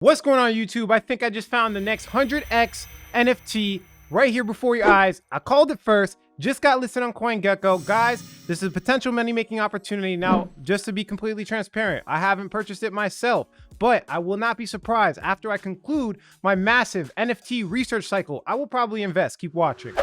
What's going on YouTube? I think I just found the next 100x NFT right here before your eyes. I called it first, just got listed on CoinGecko. Guys, this is a potential money-making opportunity. Now, just to be completely transparent, I haven't purchased it myself, but I will not be surprised after I conclude my massive NFT research cycle. I will probably invest. Keep watching.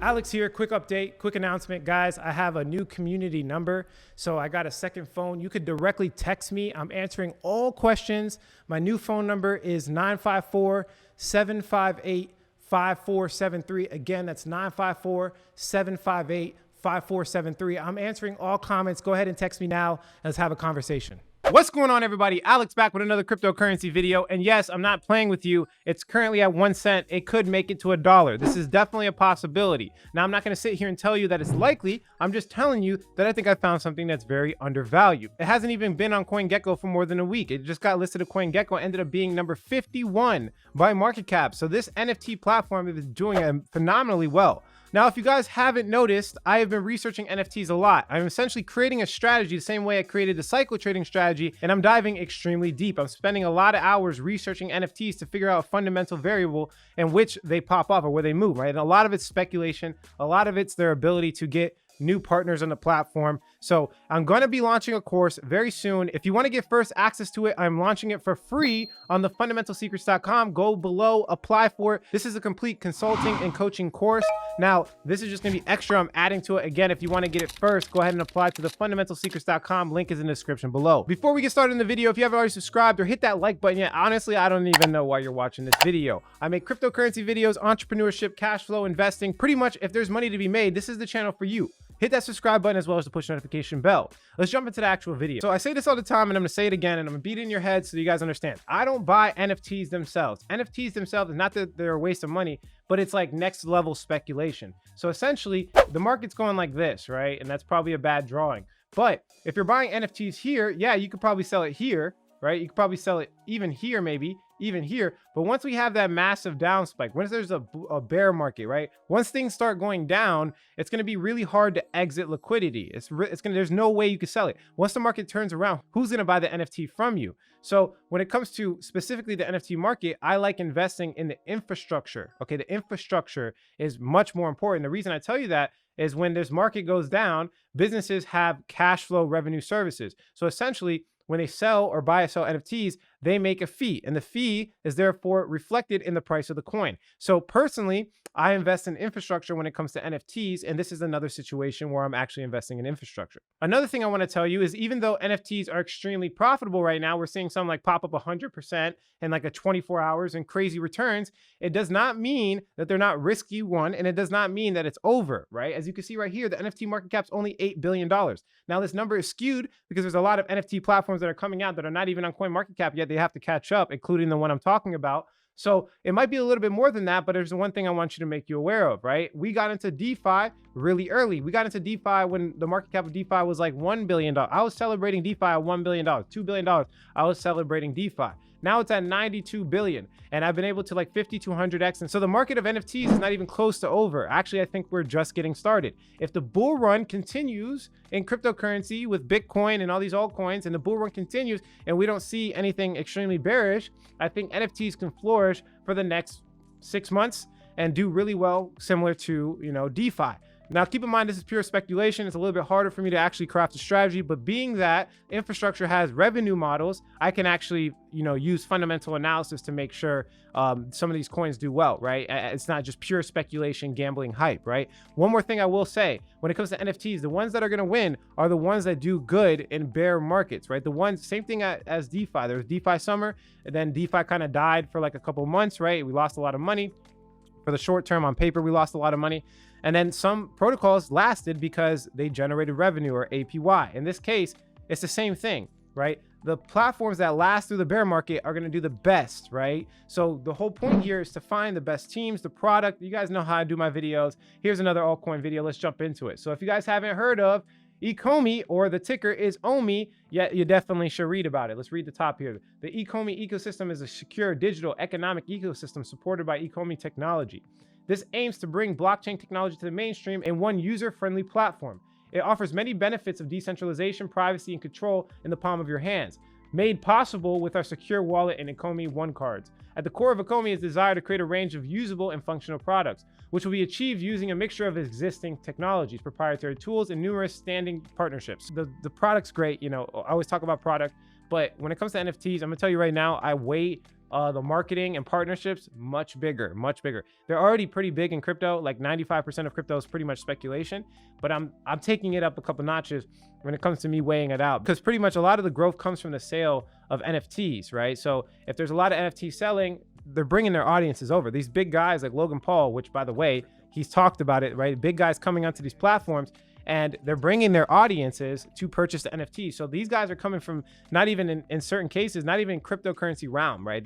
Alex here, quick update, quick announcement. Guys, I have a new community number, so I got a second phone. You could directly text me. I'm answering all questions. My new phone number is 954-758-5473. Again, that's 954-758-5473. I'm answering all comments. Go ahead and text me now and let's have a conversation. What's going on, everybody? Alex back with another cryptocurrency video. And yes, I'm not playing with you. It's currently at 1 cent. It could make it to $1. This is definitely a possibility. Now, I'm not going to sit here and tell you that it's likely. I'm just telling you that I think I found something that's very undervalued. It hasn't even been on CoinGecko for more than a week. It just got listed at CoinGecko, ended up being number 51 by market cap. So this NFT platform is doing phenomenally well. Now, if you guys haven't noticed, I have been researching NFTs a lot. I'm essentially creating a strategy the same way I created the cycle trading strategy, and I'm diving extremely deep. I'm spending a lot of hours researching NFTs to figure out a fundamental variable in which they pop up or where they move, right? And a lot of it's speculation. A lot of it's their ability to get new partners on the platform. So I'm going to be launching a course very soon. If you want to get first access to it, I'm launching it for free on the fundamentalsecrets.com. Go below, apply for it. This is a complete consulting and coaching course. Now, this is just going to be extra. I'm adding to it. Again, if you want to get it first, go ahead and apply to the fundamentalsecrets.com. Link is in the description below. Before we get started in the video, if you haven't already subscribed or hit that like button yet, honestly, I don't even know why you're watching this video. I make cryptocurrency videos, entrepreneurship, cash flow, investing. Pretty much, if there's money to be made, this is the channel for you. Hit that subscribe button as well as the push notification bell. Let's jump into the actual video. So I say this all the time and I'm gonna say it again and I'm gonna beat it in your head so you guys understand. I don't buy NFTs themselves. NFTs themselves is not that they're a waste of money, but it's like next level speculation. So essentially the market's going like this, right? And that's probably a bad drawing. But if you're buying NFTs here, yeah, you could probably sell it here, right? You could probably sell it even here, maybe even here. But once we have that massive down spike, once there's a bear market, right? Once things start going down, it's going to be really hard to exit liquidity. There's no way you can sell it. Once the market turns around, who's going to buy the NFT from you? So when it comes to specifically the NFT market, I like investing in the infrastructure. Okay, the infrastructure is much more important. The reason I tell you that is when this market goes down, businesses have cash flow revenue services. So essentially, when they sell or buy or sell NFTs, they make a fee, and the fee is therefore reflected in the price of the coin. So personally, I invest in infrastructure when it comes to NFTs, and this is another situation where I'm actually investing in infrastructure. Another thing I want to tell you is even though NFTs are extremely profitable right now, we're seeing some like pop up 100% in like a 24 hours and crazy returns. It does not mean that they're not risky, one, and it does not mean that it's over, right? As you can see right here, the NFT market cap's only $8 billion. Now this number is skewed because there's a lot of NFT platforms that are coming out that are not even on CoinMarketCap yet. They have to catch up, including the one I'm talking about. So it might be a little bit more than that, but there's one thing I want you to make you aware of, right? We got into DeFi really early. We got into DeFi when the market cap of DeFi was like $1 billion. I was celebrating DeFi at $1 billion, $2 billion. I was celebrating DeFi. Now it's at 92 billion and I've been able to like 5200x. And so the market of NFTs is not even close to over. Actually, I think we're just getting started. If the bull run continues in cryptocurrency with Bitcoin and all these altcoins, and the bull run continues and we don't see anything extremely bearish, I think NFTs can flourish for the next 6 months and do really well, similar to, DeFi. Now, keep in mind, this is pure speculation. It's a little bit harder for me to actually craft a strategy, but being that infrastructure has revenue models, I can actually, use fundamental analysis to make sure some of these coins do well, right? It's not just pure speculation, gambling hype, right? One more thing I will say, when it comes to NFTs, the ones that are going to win are the ones that do good in bear markets, right? The ones, same thing as DeFi. There was DeFi summer, and then DeFi kind of died for like a couple months, right? We lost a lot of money. For the short term, on paper, we lost a lot of money. And then some protocols lasted because they generated revenue, or APY. In this case, it's the same thing, right? The platforms that last through the bear market are going to do the best, right? So the whole point here is to find the best teams, the product. You guys know how I do my videos. Here's another altcoin video. Let's jump into it. So if you guys haven't heard of Ecomi, or the ticker is OMI, yet you definitely should read about it. Let's read the top here. The Ecomi ecosystem is a secure digital economic ecosystem supported by Ecomi technology. This aims to bring blockchain technology to the mainstream in one user-friendly platform. It offers many benefits of decentralization, privacy, and control in the palm of your hands, made possible with our secure wallet and Ecomi One cards. At the core of Ecomi is the desire to create a range of usable and functional products, which will be achieved using a mixture of existing technologies, proprietary tools, and numerous standing partnerships. The product's great. You know, I always talk about product, but when it comes to NFTs, I'm gonna tell you right now, I weight the marketing and partnerships much bigger, much bigger. They're already pretty big in crypto. Like 95% of crypto is pretty much speculation, but I'm taking it up a couple notches when it comes to me weighing it out, because pretty much a lot of the growth comes from the sale of NFTs, right? So if there's a lot of NFT selling, they're bringing their audiences over. These big guys like Logan Paul, which by the way, he's talked about it, right? Big guys coming onto these platforms, and they're bringing their audiences to purchase the NFT. So these guys are coming from not even in certain cases, not even cryptocurrency realm, right?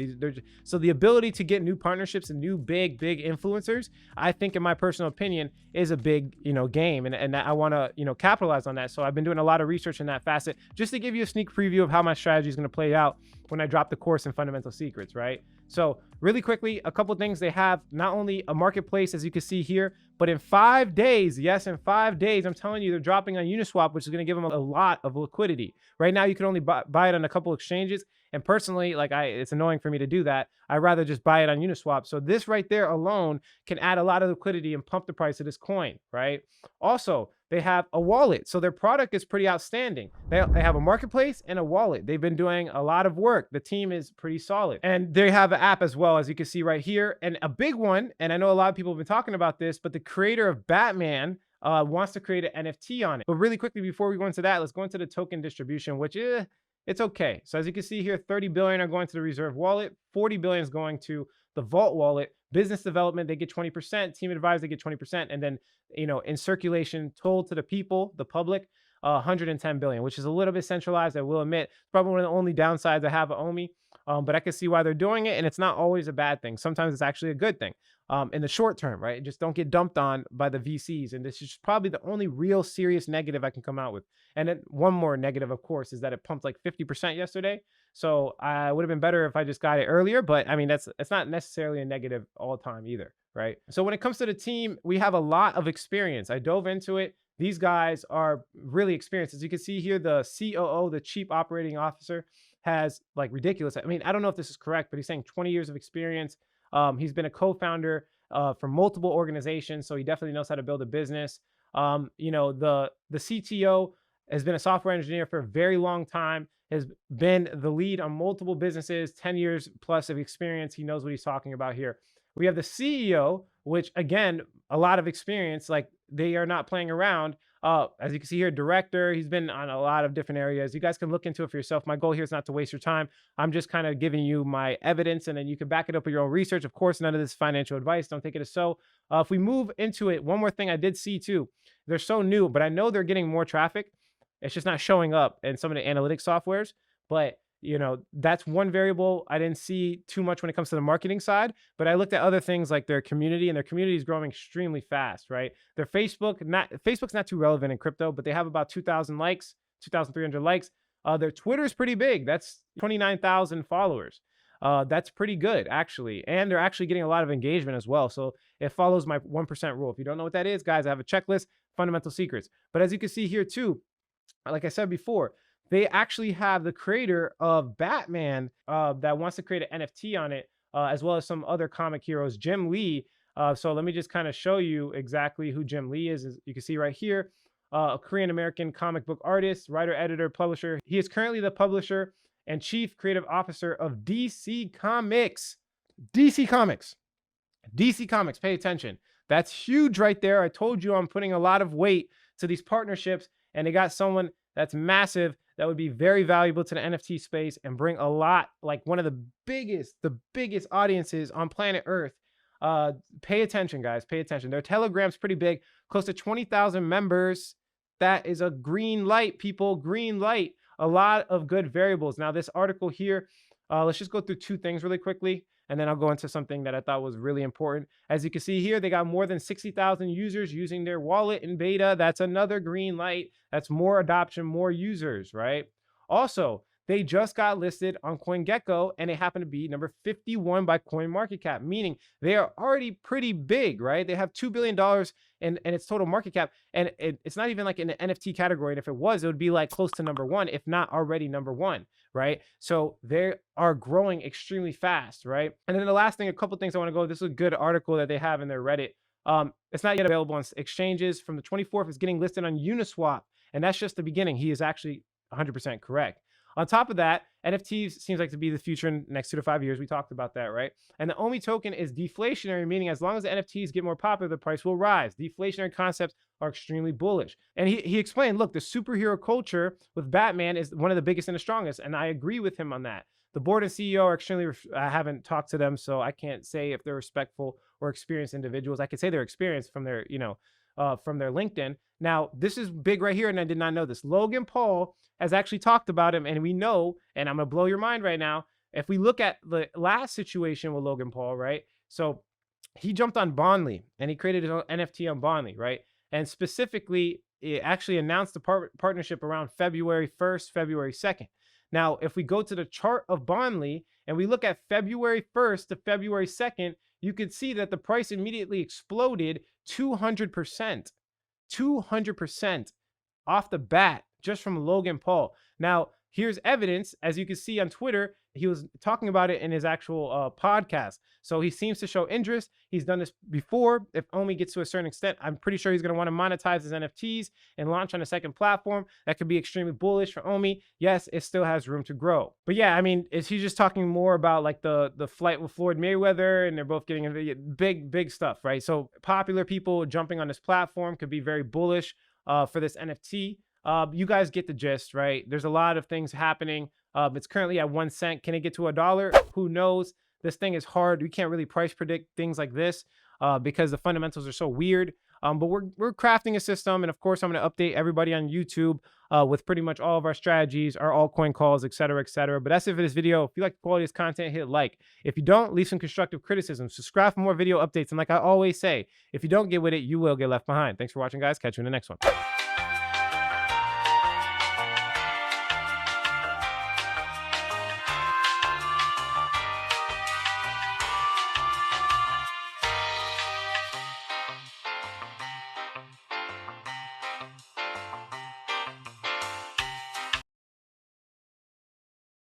So the ability to get new partnerships and new big influencers, I think in my personal opinion, is a big, game. And I want to, capitalize on that. So I've been doing a lot of research in that facet just to give you a sneak preview of how my strategy is going to play out when I drop the course in Fundamental Secrets, right? So really quickly, a couple things. They have not only a marketplace, as you can see here, but in 5 days, yes, in 5 days, I'm telling you, they're dropping on Uniswap, which is going to give them a lot of liquidity. Right now, you can only buy it on a couple exchanges. And personally, it's annoying for me to do that. I'd rather just buy it on Uniswap. So this right there alone can add a lot of liquidity and pump the price of this coin, right? Also, they have a wallet. So their product is pretty outstanding. They have a marketplace and a wallet. They've been doing a lot of work. The team is pretty solid. And they have an app as well, as you can see right here. And a big one, and I know a lot of people have been talking about this, but the creator of Batman wants to create an NFT on it. But really quickly, before we go into that, let's go into the token distribution, which is, it's okay. So as you can see here, 30 billion are going to the reserve wallet, 40 billion is going to the vault wallet. Business development, they get 20%, team advisor, they get 20%, and then, in circulation, told to the people, the public, 110 billion, which is a little bit centralized, I will admit. It's probably one of the only downsides I have of OMI, but I can see why they're doing it, and it's not always a bad thing. Sometimes it's actually a good thing in the short term, right? Just don't get dumped on by the VCs, and this is probably the only real serious negative I can come out with. And then one more negative, of course, is that it pumped like 50% yesterday. So I would have been better if I just got it earlier, but I mean, it's not necessarily a negative all the time either, right? So when it comes to the team, we have a lot of experience. I dove into it. These guys are really experienced. As you can see here, the COO, the Chief Operating Officer, has like ridiculous. I mean, I don't know if this is correct, but he's saying 20 years of experience. He's been a co-founder for multiple organizations, so he definitely knows how to build a business. The CTO has been a software engineer for a very long time, has been the lead on multiple businesses, 10 years plus of experience. He knows what he's talking about here. We have the CEO, which again, a lot of experience, like they are not playing around. As you can see here, director, he's been on a lot of different areas. You guys can look into it for yourself. My goal here is not to waste your time. I'm just kind of giving you my evidence, and then you can back it up with your own research. Of course, none of this is financial advice. Don't take it as so. If we move into it, one more thing I did see too, they're so new, but I know they're getting more traffic. It's just not showing up in some of the analytics softwares, but that's one variable I didn't see too much when it comes to the marketing side, but I looked at other things like their community, and their community is growing extremely fast, right? Their Facebook's not too relevant in crypto, but they have about 2,000 likes, 2,300 likes. Their Twitter is pretty big. That's 29,000 followers. That's pretty good, actually. And they're actually getting a lot of engagement as well. So it follows my 1% rule. If you don't know what that is, guys, I have a checklist, Fundamental Secrets. But as you can see here too, like I said before, they actually have the creator of Batman that wants to create an NFT on it, as well as some other comic heroes, Jim Lee. So let me just kind of show you exactly who Jim Lee is. As you can see right here, a Korean-American comic book artist, writer, editor, publisher. He is currently the publisher and chief creative officer of DC Comics. DC Comics. DC Comics, pay attention. That's huge right there. I told you I'm putting a lot of weight to these partnerships, and they got someone that's massive that would be very valuable to the NFT space and bring a lot, like one of the biggest audiences on planet Earth. Pay attention, guys, pay attention. Their Telegram's pretty big, close to 20,000 members. That is a green light, people, green light. A lot of good variables. Now this article here, let's just go through two things really quickly, and then I'll go into something that I thought was really important. As you can see here, they got more than 60,000 users using their wallet in beta. That's another green light. That's more adoption, more users, right? Also, They just got listed on CoinGecko, and they happen to be number 51 by Coin Market Cap, meaning they are already pretty big, right? They have $2 billion in its total market cap, and it's not even like in the NFT category. And if it was, it would be like close to number one, if not already number one, right? So they are growing extremely fast, right? And then the last thing, a couple things I want to go. This is a good article that they have in their Reddit. It's not yet available on exchanges. From the 24th, it's getting listed on Uniswap, and that's just the beginning. He is actually 100% correct. On top of that, NFTs seems like to be the future in the next 2 to 5 years. We talked about that, right? And the OMI token is deflationary, meaning as long as the NFTs get more popular, the price will rise. Deflationary concepts are extremely bullish. And he explained, look, the superhero culture with Batman is one of the biggest and the strongest, and I agree with him on that. The board and CEO are extremely, I haven't talked to them, so I can't say if they're respectful or experienced individuals. I could say they're experienced from their, from their LinkedIn. Now, this is big right here, and I did not know this. Logan Paul has actually talked about him, and we know, and I'm going to blow your mind right now, if we look at the last situation with Logan Paul, right? So he jumped on Bondly, and he created his own NFT on Bondly, right? And specifically, it actually announced the partnership around February 1st, February 2nd. Now, if we go to the chart of Bondly, and we look at February 1st to February 2nd, you could see that the price immediately exploded 200%. 200% off the bat just from Logan Paul. Now, here's evidence. As you can see on Twitter, he was talking about it in his actual podcast. So he seems to show interest. He's done this before. If OMI gets to a certain extent, I'm pretty sure he's going to want to monetize his NFTs and launch on a second platform. That could be extremely bullish for OMI. Yes, it still has room to grow. But yeah, I mean, is he just talking more about like the flight with Floyd Mayweather, and they're both getting big stuff, right? So popular people jumping on this platform could be very bullish for this NFT. You guys get the gist, right? There's a lot of things happening. It's currently at 1 cent. Can it get to $1? Who knows? This thing is hard. We can't really price predict things like this because the fundamentals are so weird. But we're crafting a system, and of course, I'm going to update everybody on YouTube with pretty much all of our strategies, our altcoin calls, etc., etc. But that's it for this video. If you like the quality of this content, hit like. If you don't, leave some constructive criticism. Subscribe for more video updates. And like I always say, if you don't get with it, you will get left behind. Thanks for watching, guys. Catch you in the next one.